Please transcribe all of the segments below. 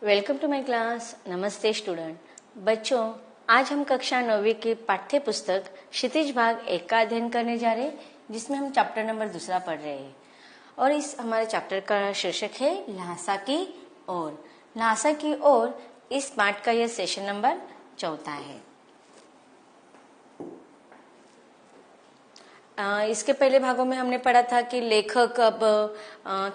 Welcome to my class. नमस्ते student. बच्चों, आज हम कक्षा 9वीं की पाठ्य पुस्तक क्षितिज भाग 1 का अध्ययन करने जा रहे हैं, जिसमें हम चैप्टर नंबर 2 पढ़ रहे हैं। और इस हमारे चैप्टर का शीर्षक है ल्हासा की ओर। ल्हासा की ओर इस पाठ का यह सेशन नंबर 4 है। इसके पहले भागों में हमने पढ़ा था कि लेखक अब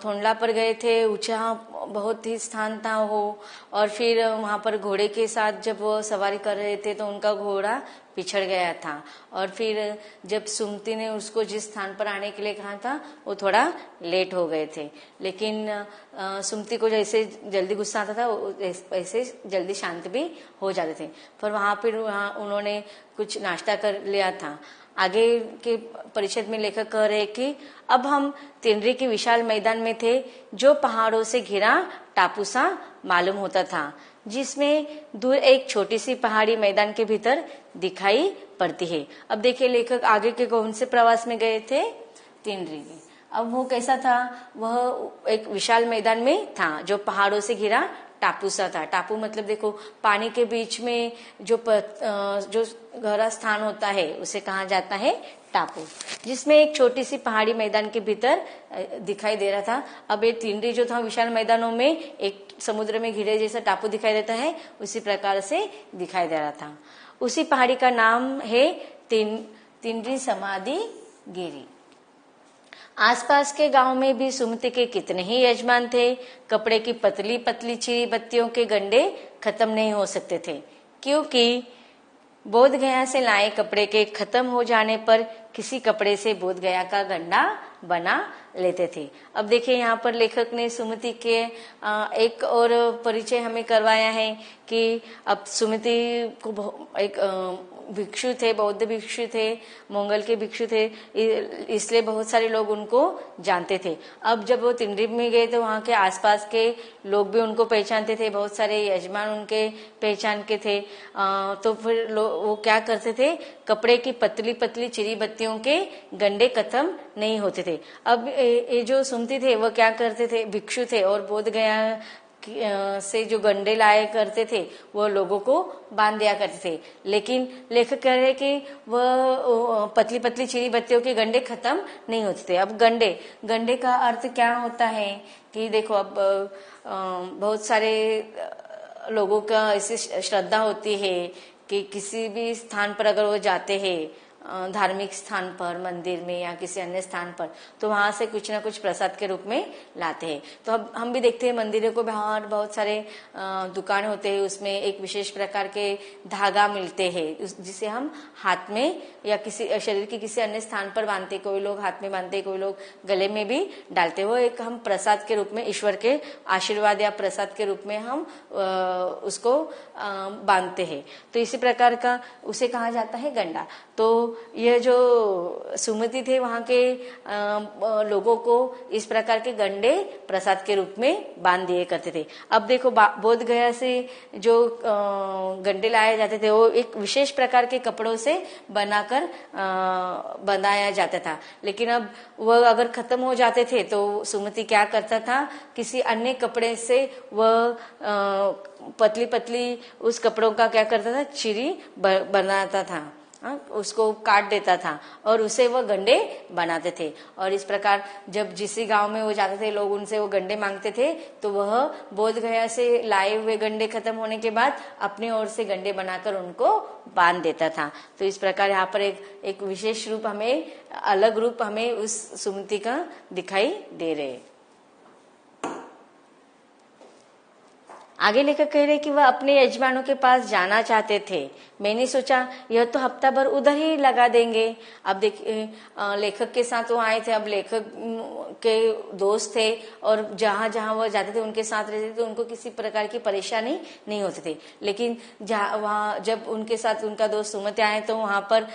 थोंडला पर गए थे, ऊंचा बहुत ही स्थान था वो, और फिर वहां पर घोड़े के साथ जब वो सवारी कर रहे थे तो उनका घोड़ा पिछड़ गया था। और फिर जब सुमति ने उसको जिस स्थान पर आने के लिए कहा था वो थोड़ा लेट हो गए थे, लेकिन सुमति को जैसे जल्दी गुस्सा आता था वैसे जल्दी शांत भी हो जाते थे। पर वहां पर उन्होंने कुछ नाश्ता कर लिया था। आगे के परिषद में लेखक कह रहे कि अब हम तिनरी के विशाल मैदान में थे, जो पहाड़ों से घिरा टापू सा मालूम होता था, जिसमें दूर एक छोटी सी पहाड़ी मैदान के भीतर दिखाई पड़ती है। अब देखिए, लेखक आगे के कौन से प्रवास में गए थे? तिनरी में। अब वो कैसा था? वह एक विशाल मैदान में था जो पहाड़ों से घिरा टापू सा था। टापू मतलब देखो, पानी के बीच में जो गहरा स्थान होता है उसे कहा जाता है टापू, जिसमें एक छोटी सी पहाड़ी मैदान के भीतर दिखाई दे रहा था। अब ये तिनरी जो था विशाल मैदानों में एक समुद्र में घिरे जैसा टापू दिखाई देता है, उसी प्रकार से दिखाई दे रहा था। उसी पहाड़ी का नाम है तिनरी समाधि गिरी। आसपास के गांव में भी सुमति के कितने ही यजमान थे। कपड़े की पतली पतली चिरी बत्तियों के गंडे खत्म नहीं हो सकते थे, क्योंकि बोध गया से लाए कपड़े के खत्म हो जाने पर किसी कपड़े से बोध गया का गंडा बना लेते थे। अब देखिए, यहाँ पर लेखक ने सुमति के एक और परिचय हमें करवाया है कि अब सुमति को एक भिक्षु थे, बौद्ध भिक्षु थे, मंगल के भिक्षु थे, इसलिए बहुत सारे लोग उनको जानते थे। अब जब वो तिनरी में गए तो वहाँ के आसपास के लोग भी उनको पहचानते थे, बहुत सारे यजमान उनके पहचान के थे। तो फिर वो क्या करते थे? कपड़े की पतली पतली चिरी बत्तियों के गंडे खत्म नहीं होते थे। अब ये जो सुमति थे वो क्या करते थे? भिक्षु थे और बोध गया से जो गंडे लाए करते थे वो लोगों को बांध दिया करते थे। लेकिन लेखक कह रहे कि वह पतली पतली चिरी बत्तियों के गंडे खत्म नहीं होते थे। अब गंडे का अर्थ क्या होता है कि देखो, अब बहुत सारे लोगों का ऐसी श्रद्धा होती है कि किसी भी स्थान पर अगर वो जाते हैं, धार्मिक स्थान पर, मंदिर में या किसी अन्य स्थान पर, तो वहां से कुछ ना कुछ प्रसाद के रूप में लाते हैं। तो अब हम भी देखते हैं मंदिरों को बाहर बहुत सारे दुकान होते हैं, उसमें एक विशेष प्रकार के धागा मिलते हैं जिसे हम हाथ में या किसी शरीर के किसी अन्य स्थान पर बांधते, कोई लोग हाथ में बांधते, कोई लोग गले में भी डालते। वो एक हम प्रसाद के रूप में, ईश्वर के आशीर्वाद या प्रसाद के रूप में हम उसको बांधते हैं। तो इसी प्रकार का उसे कहा जाता है गंडा। तो यह जो सुमति थे वहां के लोगों को इस प्रकार के गंडे प्रसाद के रूप में बांध दिए करते थे। अब देखो, बोध गया से जो गंडे लाए जाते थे वो एक विशेष प्रकार के कपड़ों से बनाकर बनाया जाता था। लेकिन अब वह अगर खत्म हो जाते थे तो सुमति क्या करता था? किसी अन्य कपड़े से वह पतली पतली उस कपड़ों का क्या करता था? चिरी बनाता था, उसको काट देता था और उसे वो गंडे बनाते थे। और इस प्रकार जब जिस गांव में वो जाते थे, लोग उनसे वो गंडे मांगते थे, तो वह बोध गया से लाए हुए गंडे खत्म होने के बाद अपनी ओर से गंडे बनाकर उनको बांध देता था। तो इस प्रकार यहाँ पर एक विशेष रूप हमें, अलग रूप हमें उस सुमति का दिखाई दे रहे। आगे लेकर कह रहे कि वह अपने यजमानों के पास जाना चाहते थे। मैंने सोचा यह तो हफ्ता भर उधर ही लगा देंगे। अब देखिए, लेखक के साथ वो आए थे। अब लेखक के दोस्त थे और जहां जहां वह जाते थे उनके साथ रहते थे, तो उनको किसी प्रकार की परेशानी नहीं होती थी। लेकिन वहां जब उनके साथ उनका दोस्त सुमति आए तो वहां पर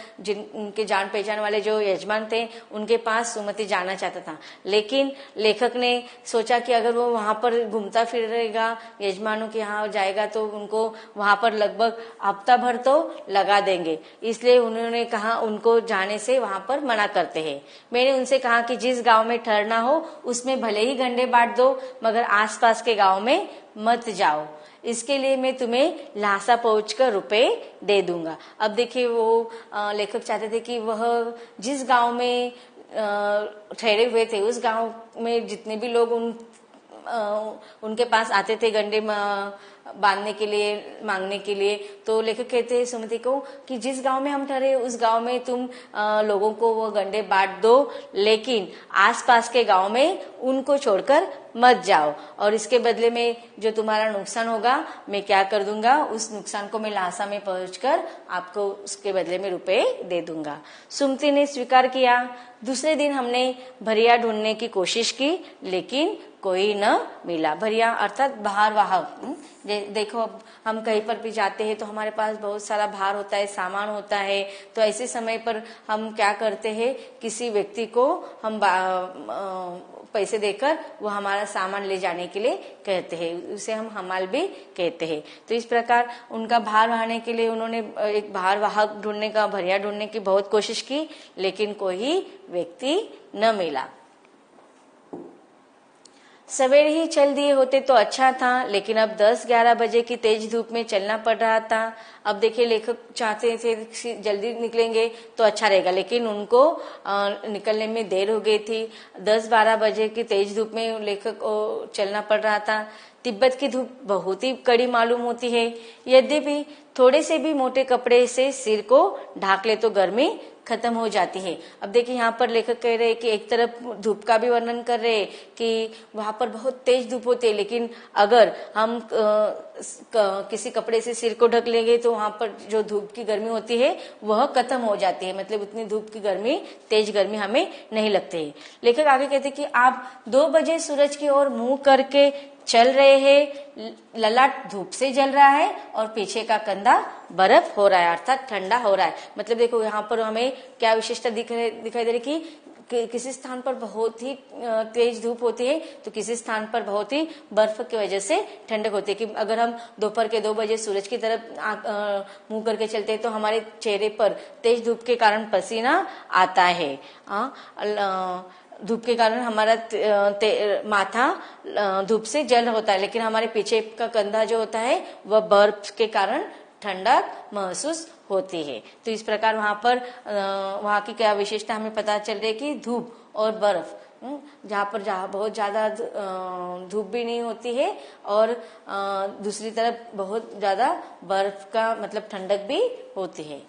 उनके जान पहचान वाले जो यजमान थे उनके पास सुमति जाना चाहता था। लेकिन लेखक ने सोचा कि अगर वो वहां पर घूमता फिरेगा, यजमान मेहमानों के यहाँ जाएगा तो उनको वहां पर लगभग हफ्ता भर तो लगा देंगे, इसलिए उन्होंने कहा उनको जाने से वहां पर मना करते हैं। मैंने उनसे कहा कि जिस गांव में ठहरना हो उसमें भले ही गंडे बांट दो, मगर आसपास के गांव में मत जाओ, इसके लिए मैं तुम्हें ल्हासा पहुंचकर रुपए दे दूंगा। अब देखिए वो लेखक चाहते थे कि वह जिस गांव में ठहरे हुए थे उस गांव में जितने भी लोग उनके पास आते थे गंडे बांधने के लिए, मांगने के लिए, तो लेखक कहते हैं सुमति को कि जिस गांव में हम ठहरे उस गांव में तुम लोगों को वो गंडे बांट दो, लेकिन आसपास के गांव में उनको छोड़कर मत जाओ, और इसके बदले में जो तुम्हारा नुकसान होगा मैं क्या कर दूंगा, उस नुकसान को मैं ल्हासा में पहुंचकर आपको उसके बदले में रुपए दे दूंगा। सुमति ने स्वीकार किया। दूसरे दिन हमने भरिया ढूंढने की कोशिश की, लेकिन कोई न मिला। भरिया अर्थात भार वाहक। देखो अब हम कहीं पर भी जाते हैं तो हमारे पास बहुत सारा भार होता है, सामान होता है, तो ऐसे समय पर हम क्या करते हैं, किसी व्यक्ति को हम पैसे देकर वो हमारा सामान ले जाने के लिए कहते हैं, उसे हम हमाल भी कहते हैं। तो इस प्रकार उनका भार वहाने के लिए उन्होंने एक भार वाहक ढूंढने का, भरिया ढूंढने की बहुत कोशिश की, लेकिन कोई व्यक्ति न मिला। सवेरे ही चल दिए होते तो अच्छा था, लेकिन अब 10-11 बजे की तेज धूप में चलना पड़ रहा था। अब देखिए लेखक चाहते थे कि जल्दी निकलेंगे तो अच्छा रहेगा, लेकिन उनको निकलने में देर हो गई थी। 10-12 बजे की तेज धूप में लेखक को चलना पड़ रहा था। तिब्बत की धूप बहुत ही कड़ी मालूम होती है, यद्यपि थोड़े से भी मोटे कपड़े से सिर को ढाक ले तो गर्मी खत्म हो जाती है। अब देखिए यहाँ पर लेखक कह रहे हैं कि एक तरफ धूप का भी वर्णन कर रहे हैं कि वहां पर बहुत तेज धूप होती है, लेकिन अगर हम किसी कपड़े से सिर को ढक लेंगे तो वहां पर जो धूप की गर्मी होती है वह खत्म हो जाती है, मतलब उतनी धूप की गर्मी, तेज गर्मी हमें नहीं लगती है। लेखक आगे कहते कि आप 2 बजे सूरज की ओर मुंह करके चल रहे हैं, ललाट धूप से जल रहा है और पीछे का कंधा बर्फ हो रहा है, अर्थात ठंडा हो रहा है। मतलब देखो यहाँ पर हमें क्या विशेषता दिखाई दे रही कि किसी स्थान पर बहुत ही तेज धूप होती है तो किसी स्थान पर बहुत ही बर्फ की वजह से ठंडक होती है। कि अगर हम दोपहर के 2 बजे सूरज की तरफ मुंह करके चलते हैं तो हमारे चेहरे पर तेज धूप के कारण पसीना आता है। धूप के कारण हमारा माथा धूप से जल होता है, लेकिन हमारे पीछे का कंधा जो होता है वह बर्फ के कारण ठंडक महसूस होती है। तो इस प्रकार वहां पर वहां की क्या विशेषता हमें पता चल रही है कि धूप और बर्फ, जहाँ बहुत ज्यादा धूप भी नहीं होती है और दूसरी तरफ बहुत ज्यादा बर्फ का मतलब ठंडक भी होती है।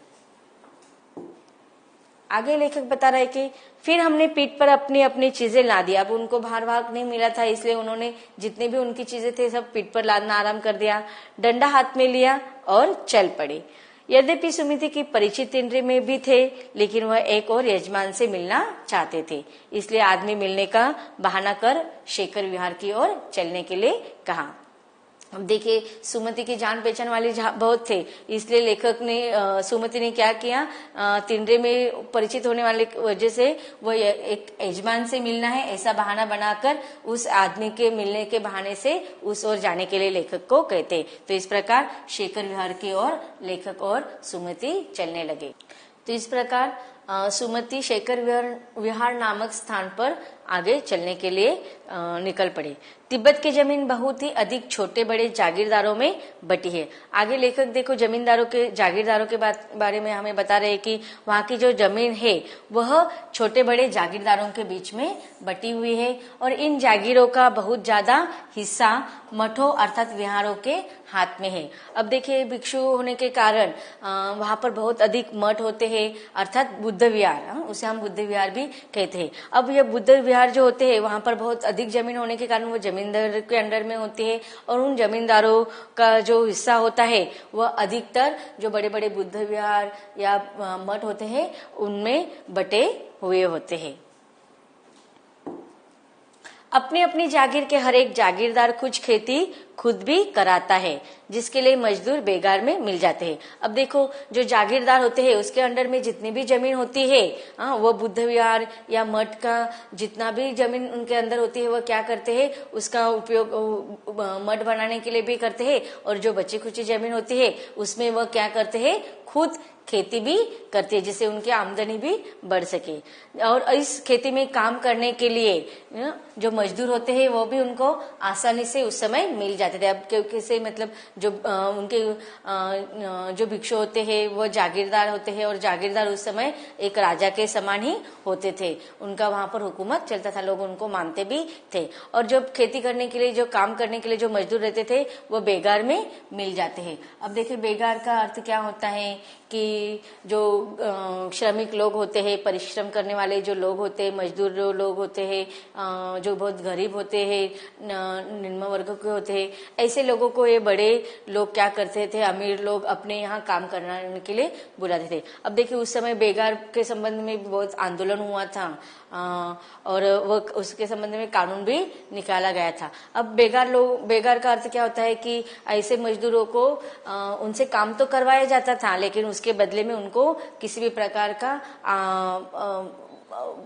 आगे लेखक बता रहे कि फिर हमने पीठ पर अपनी अपनी चीजें ला दी। अब उनको भार वाहक नहीं मिला था, इसलिए उन्होंने जितने भी उनकी चीजें थे सब पीठ पर लादना आराम कर दिया। डंडा हाथ में लिया और चल पड़े। यद्यपि सुमिति की परिचित इंद्रिय में भी थे, लेकिन वह एक और यजमान से मिलना चाहते थे, इसलिए आदमी मिलने का बहाना कर शेखर विहार की ओर चलने के लिए कहा। अब देखिए सुमति की जान पहचान वाले बहुत थे, इसलिए लेखक ने सुमति ने क्या किया, तिंद्रे में परिचित होने वाले वजह से वो एक यजमान से मिलना है ऐसा बहाना बनाकर उस आदमी के मिलने के बहाने से उस ओर जाने के लिए लेखक को कहते। तो इस प्रकार शेखर विहार की ओर लेखक और सुमति चलने लगे। तो इस प्रकार सुमति शेखर विहार नामक स्थान पर आगे चलने के लिए निकल पड़े। तिब्बत की जमीन बहुत ही अधिक छोटे बड़े जागीरदारों में बटी है। आगे लेखक देखो जमींदारों के, जागीरदारों के बारे में हमें बता रहे हैं कि वहाँ की जो जमीन है वह छोटे बड़े जागीरदारों के बीच में बटी हुई है और इन जागीरों का बहुत ज्यादा हिस्सा मठों अर्थात विहारों के हाथ में है। अब देखिए भिक्षु होने के कारण वहां पर बहुत अधिक मठ होते हैं अर्थात बुद्ध विहार, उसे हम बुद्ध विहार भी कहते हैं। अब ये बुद्ध विहार जो होते हैं वहां पर बहुत अधिक जमीन होने के कारण वो जमींदार के अंडर में होती है और उन जमींदारों का जो हिस्सा होता है वह अधिकतर जो बड़े बड़े बुद्ध विहार या मठ होते हैं उनमें बटे हुए होते हैं। अपनी अपनी जागीर के हर एक जागीरदार कुछ खेती खुद भी कराता है, जिसके लिए मजदूर बेगार में मिल जाते हैं। अब देखो, जो जागीरदार होते हैं उसके अंडर में जितनी भी जमीन होती है, वो बुद्ध विहार या मठ का जितना भी जमीन उनके अंदर होती है, वह क्या करते हैं, उसका उपयोग मठ बनाने के लिए भी करते हैं। और जो बची खुची जमीन होती है उसमें वह क्या करते हैं, खुद खेती भी करती है, जिससे उनकी आमदनी भी बढ़ सके। और इस खेती में काम करने के लिए जो मजदूर होते हैं वो भी उनको आसानी से उस समय मिल जाते थे। अब क्योंकि से मतलब जो उनके जो भिक्षु होते हैं वो जागीरदार होते हैं, और जागीरदार उस समय एक राजा के समान ही होते थे। उनका वहां पर हुकूमत चलता था, लोग उनको मानते भी थे। और जब खेती करने के लिए, जो काम करने के लिए जो मजदूर रहते थे वो बेगार में मिल जाते हैं। अब देखिए, बेगार का अर्थ क्या होता है कि जो श्रमिक लोग होते हैं, परिश्रम करने वाले जो लोग होते हैं, मजदूर जो लोग होते हैं, जो बहुत गरीब होते हैं, निम्न वर्ग के होते हैं, ऐसे लोगों को ये बड़े लोग क्या करते थे, अमीर लोग अपने यहाँ काम करने के लिए बुलाते थे। अब देखिए, उस समय बेगार के संबंध में बहुत आंदोलन हुआ था, और वो उसके संबंध में कानून भी निकाला गया था। अब बेगार का अर्थ क्या होता है कि ऐसे मजदूरों को उनसे काम तो करवाया जाता था, लेकिन उसके बदले में उनको किसी भी प्रकार का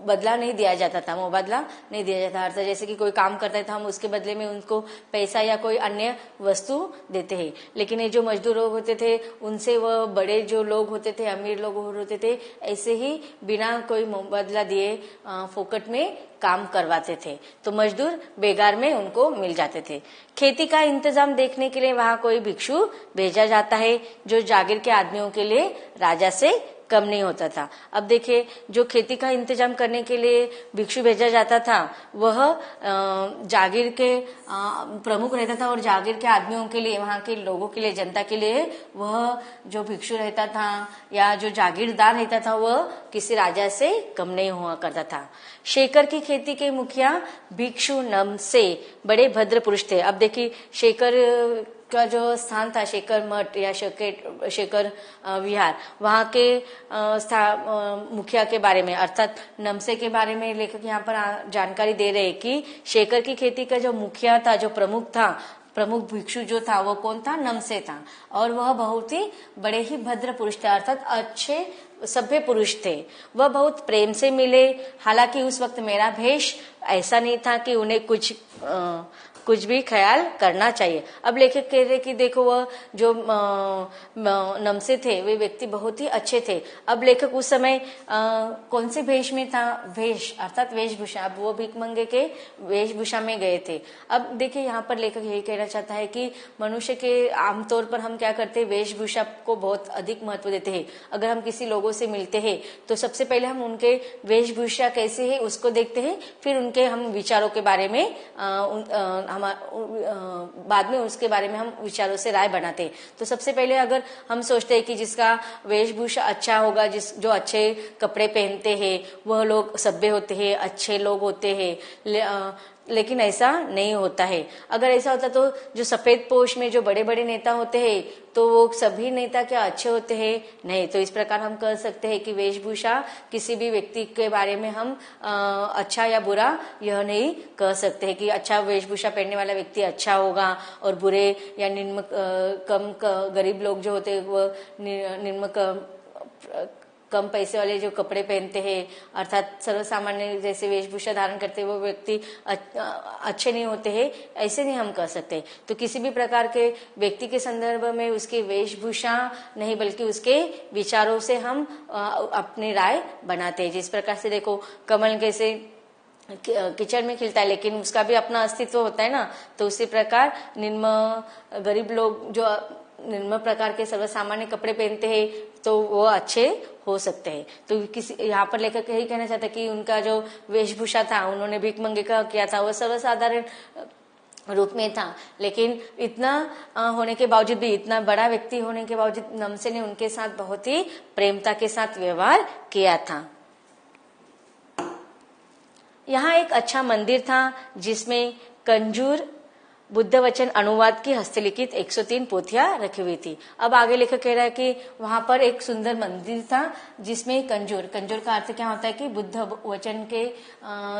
बदला नहीं दिया जाता था, मुबादला नहीं दिया जाता। अर्थात जैसे कि कोई काम करता है तो हम उसके बदले में उनको पैसा या कोई अन्य वस्तु देते हैं। लेकिन ये जो मजदूर लोग होते थे उनसे वह बड़े जो लोग होते थे, अमीर लोग होते थे, ऐसे ही बिना कोई मुबादला दिए फोकट में काम करवाते थे। तो मजदूर बेगार में उनको मिल जाते थे। खेती का इंतजाम देखने के लिए वहां कोई भिक्षु भेजा जाता है, जो जागीर के आदमियों के लिए राजा से कम नहीं होता था। अब देखिए, जो खेती का इंतजाम करने के लिए भिक्षु भेजा जाता था वह जागीर के प्रमुख रहता था, और जागीर के आदमियों के लिए, वहां के लोगों के लिए, जनता के लिए वह जो भिक्षु रहता था या जो जागीरदार रहता था वह किसी राजा से कम नहीं हुआ करता था। शेखर की खेती के मुखिया भिक्षु नमसे बड़े भद्र पुरुष थे। अब देखिए, शेखर का जो स्थान था, शेखर मठ या शेखर विहार, वहां के मुखिया के बारे में अर्थात नमसे के बारे में लेखक यहाँ पर जानकारी दे रहे हैं कि शेखर की खेती का जो मुखिया था, जो प्रमुख भिक्षु जो था वो कौन था, नमसे था। और वह बहुत ही बड़े ही भद्र पुरुष थे, अर्थात अच्छे सभ्य पुरुष थे। वह बहुत प्रेम से मिले। हालांकि उस वक्त मेरा भेष ऐसा नहीं था कि उन्हें कुछ भी ख्याल करना चाहिए। अब लेखक कह रहे कि देखो, वह जो नमसे थे वे व्यक्ति बहुत ही अच्छे थे। अब लेखक उस समय कौन से भेष में था, भेष अर्थात वेशभूषा, अब वो भीख मंगे के वेशभूषा में गए थे। अब देखिए, यहाँ पर लेखक यही कहना चाहता है कि मनुष्य के आमतौर पर हम क्या करते हैं, वेशभूषा को बहुत अधिक महत्व देते हैं। अगर हम किसी लोगों से मिलते हैं तो सबसे पहले हम उनके वेशभूषा कैसे है उसको देखते हैं, फिर उनके हम विचारों के बारे में बाद में उसके बारे में हम विचारों से राय बनाते हैं। तो सबसे पहले अगर हम सोचते हैं कि जिसका वेशभूषा अच्छा होगा, जो अच्छे कपड़े पहनते हैं वह लोग सभ्य होते हैं, अच्छे लोग होते हैं, लेकिन ऐसा नहीं होता है। अगर ऐसा होता तो जो सफेद पोश में जो बड़े बड़े नेता होते हैं तो वो सभी नेता क्या अच्छे होते हैं? नहीं। तो इस प्रकार हम कह सकते हैं कि वेशभूषा किसी भी व्यक्ति के बारे में हम अच्छा या बुरा यह नहीं कह सकते हैं कि अच्छा वेशभूषा पहनने वाला व्यक्ति अच्छा होगा और बुरे या निम्न गरीब लोग जो होते हैं वो निम्न कम पैसे वाले जो कपड़े पहनते हैं अर्थात सर्वसामान्य जैसे वेशभूषा धारण करते हैं वो व्यक्ति अच्छे नहीं होते हैं, ऐसे नहीं हम कह सकते। तो किसी भी प्रकार के व्यक्ति के संदर्भ में उसकी वेशभूषा नहीं बल्कि उसके विचारों से हम अपनी राय बनाते हैं। जिस प्रकार से देखो, कमल कैसे किचन में खिलता है लेकिन उसका भी अपना अस्तित्व होता है ना, तो उसी प्रकार निम्न गरीब लोग जो निम्न प्रकार के सर्वसामान्य कपड़े पहनते हैं तो वो अच्छे हो सकते हैं। तो किसी यहाँ पर लेखक यही कहना चाहता है कि उनका जो वेशभूषा था, उन्होंने भीख मंगे का किया था, वो सर्वसाधारण रूप में था, लेकिन इतना होने के बावजूद भी, इतना बड़ा व्यक्ति होने के बावजूद नमसे ने उनके साथ बहुत ही प्रेमता के साथ व्यवहार किया था। यहाँ एक अच्छा मंदिर था जिसमें कंजूर बुद्ध वचन अनुवाद की हस्तलिखित 103 पोथियां रखी हुई थी। अब आगे लेखक कह रहा है कि वहां पर एक सुंदर मंदिर था जिसमें कंजूर का अर्थ क्या होता है कि बुद्ध वचन के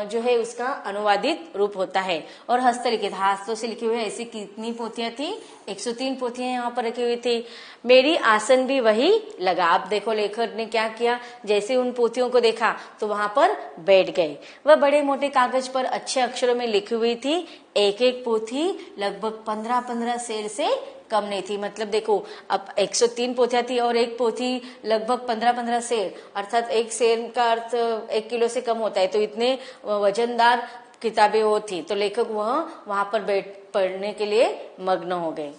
जो है उसका अनुवादित रूप होता है, और हस्तलिखित हाथों से लिखी हुई ऐसी कितनी पोथियां थी? 103 पोथियां यहाँ पर रखी हुई थी। मेरी आसन भी वही लगा। आप देखो लेखक ने क्या किया, जैसे उन पोथियों को देखा तो वहां पर बैठ गए। वह बड़े मोटे कागज पर अच्छे अक्षरों में लिखी हुई थी। एक एक पोथी लगभग 15-15 सेर से कम नहीं थी। मतलब देखो, अब 103 पोथियां थी और एक पोथी लगभग 15-15 सेर, अर्थात एक सेर का अर्थ 1 किलो से कम होता है। तो इतने वजनदार किताबें वो थी। तो लेखक वहां पर बैठ पढ़ने के लिए मग्न हो गए।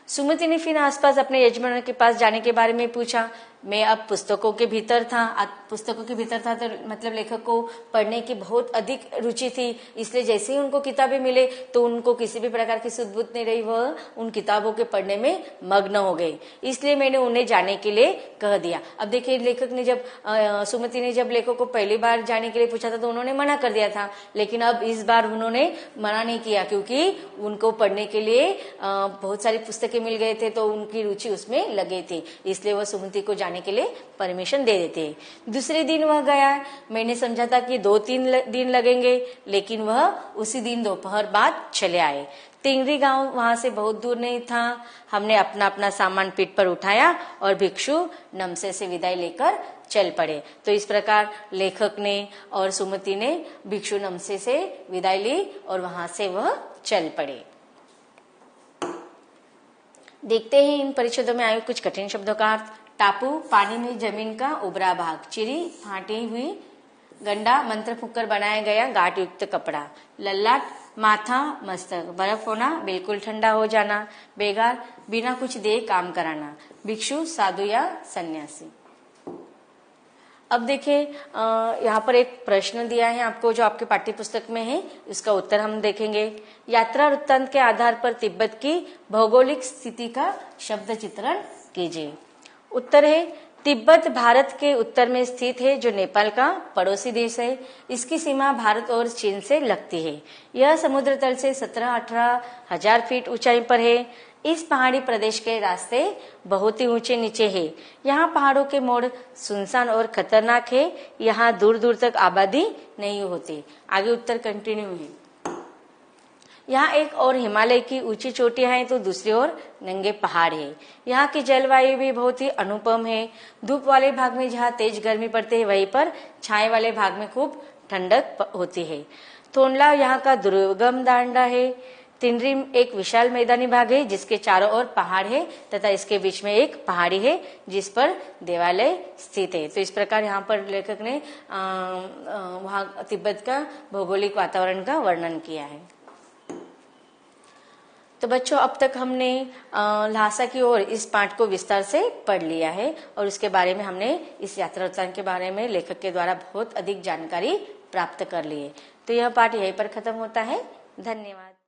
सुमति ने फिर आसपास अपने यजमान के पास जाने के बारे में पूछा। मैं अब पुस्तकों के भीतर था तो मतलब लेखक को पढ़ने की बहुत अधिक रुचि थी, इसलिए जैसे ही उनको किताबें मिले तो उनको किसी भी प्रकार की सुध-बुध नहीं रही, वह उन किताबों के पढ़ने में मग्न हो गए। इसलिए मैंने उन्हें जाने के लिए कह दिया। अब देखिए, लेखक ने जब सुमति ने जब लेखक को पहली बार जाने के लिए पूछा था तो उन्होंने मना कर दिया था, लेकिन अब इस बार उन्होंने मना नहीं किया क्योंकि उनको पढ़ने के लिए बहुत सारी पुस्तकें मिल गए थे, तो उनकी रुचि उसमें लगी थी, इसलिए वह सुमति को जाने के लिए परमिशन दे देते। दूसरे दिन वह गया। मैंने समझा था कि 2-3 दिन लगेंगे, लेकिन वह उसी दिन दोपहर बाद चले आए। तिंगरी गांव वहां से बहुत दूर नहीं था। हमने अपना अपना सामान पीठ पर उठाया और भिक्षु नमसे से विदाई लेकर चल पड़े। तो इस प्रकार लेखक ने और सुमति ने भिक्षु नमसे से विदाई ली और वहां से वह चल पड़े। देखते हैं इन परिच्छेदों में आए कुछ कठिन शब्दों का अर्थ। टापू, पानी में जमीन का उबरा भाग। चिरी, फाटी हुई। गंडा, मंत्र फूंककर बनाया गया गांठ युक्त कपड़ा। ललाट, माथा, मस्तक। बर्फ होना, बिल्कुल ठंडा हो जाना। बेगार, बिना कुछ दिए काम कराना। भिक्षु, साधु या सन्यासी। अब देखिए, यहाँ पर एक प्रश्न दिया है आपको जो आपके पाठ्य पुस्तक में है, इसका उत्तर हम देखेंगे। यात्रा वृत्तांत के आधार पर तिब्बत की भौगोलिक स्थिति का शब्द चित्रण कीजिए। उत्तर है, तिब्बत भारत के उत्तर में स्थित है, जो नेपाल का पड़ोसी देश है। इसकी सीमा भारत और चीन से लगती है। यह समुद्र तल से 17-18 हजार फीट ऊंचाई पर है। इस पहाड़ी प्रदेश के रास्ते बहुत ही ऊंचे नीचे है। यहाँ पहाड़ों के मोड़ सुनसान और खतरनाक है। यहाँ दूर दूर तक आबादी नहीं होती। आगे उत्तर कंटिन्यू है। यहाँ एक और हिमालय की ऊंची चोटियां हैं तो दूसरी ओर नंगे पहाड़ है। यहाँ की जलवायु भी बहुत ही अनुपम है। धूप वाले भाग में जहाँ तेज गर्मी पड़ती है, वहीं पर छाए वाले भाग में खूब ठंडक होती है। थोंडला यहाँ का दुर्गम दांडा है। तिंद्री एक विशाल मैदानी भाग है जिसके चारों ओर पहाड़ है तथा इसके बीच में एक पहाड़ी है जिस पर देवालय स्थित है। तो इस प्रकार यहाँ पर लेखक ने वहाँ तिब्बत का भौगोलिक वातावरण का वर्णन किया है। तो बच्चों, अब तक हमने ल्हासा की ओर इस पाठ को विस्तार से पढ़ लिया है और उसके बारे में हमने इस यात्रा वृत्तांत के बारे में लेखक के द्वारा बहुत अधिक जानकारी प्राप्त कर ली है। तो यह पाठ यहीं पर खत्म होता है। धन्यवाद।